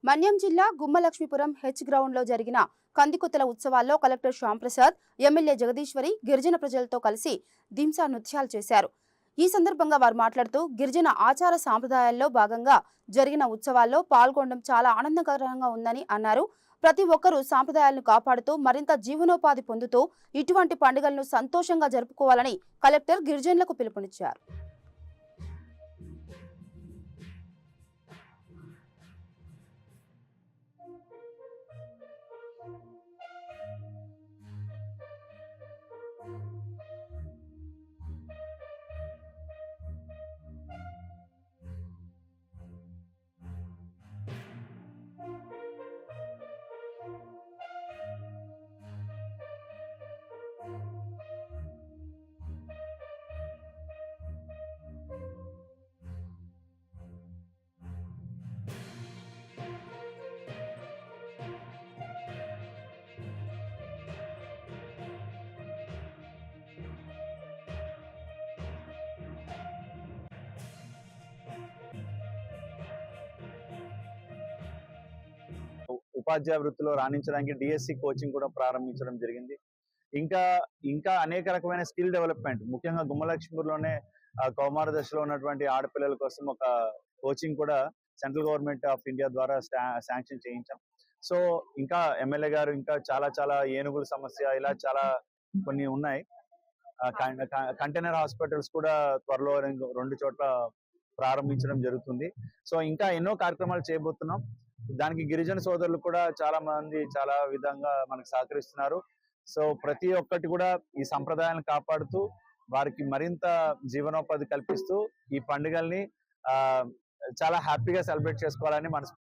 మన్యం జిల్లా Gummalakshmipuram H ground లో జరిగిన కందికొత్తల ఉత్సవాల్లో కలెక్టర్ శ్యాంప్రసాద్, ఎమ్మెల్యే జగదీశ్వరి గిరిజన ప్రజలతో కలిసి దింసా నృత్యాలు చేశారు. ఈ సందర్భంగా వారు మాట్లాడుతూ గిరిజన ఆచార సాంప్రదాయాల్లో భాగంగా జరిగిన ఉత్సవాల్లో పాల్గొనడం చాలా ఆనందకరంగా ఉందని అన్నారు. ప్రతి ఒక్కరూ సాంప్రదాయాలను కాపాడుతూ మరింత జీవనోపాధి పొందుతూ ఇటువంటి పండుగలను సంతోషంగా జరుపుకోవాలని కలెక్టర్ గిరిజనులకు పిలుపునిచ్చారు. ఉపాధ్యాయ వృత్తిలో రాణించడానికి డిఎస్సి కోచింగ్ కూడా ప్రారంభించడం జరిగింది. ఇంకా ఇంకా అనేక రకమైన స్కిల్ డెవలప్మెంట్, ముఖ్యంగా గుమ్మలక్ష్మీపూర్లోనే కౌమార దశలో ఉన్నటువంటి ఆడపిల్లల కోసం ఒక కోచింగ్ కూడా సెంట్రల్ గవర్నమెంట్ ఆఫ్ ఇండియా ద్వారా శాంక్షన్ చేయించాం. సో ఇంకా ఎమ్మెల్యే గారు ఇంకా చాలా చాలా ఏనుగుల సమస్య, ఇలా చాలా కొన్ని ఉన్నాయి. కంటైనర్ హాస్పిటల్స్ కూడా త్వరలో 2 చోట్ల ప్రారంభించడం జరుగుతుంది. సో ఇంకా ఎన్నో కార్యక్రమాలు చేయబోతున్నాం. దానికి గిరిజన సోదరులు కూడా చాలా మంది చాలా విధంగా మనకు సహకరిస్తున్నారు. సో ప్రతి ఒక్కటి కూడా ఈ సంప్రదాయాలను కాపాడుతూ వారికి మరింత జీవనోపాధి కల్పిస్తూ ఈ పండుగల్ని చాలా హ్యాపీగా సెలబ్రేట్ చేసుకోవాలని మనసు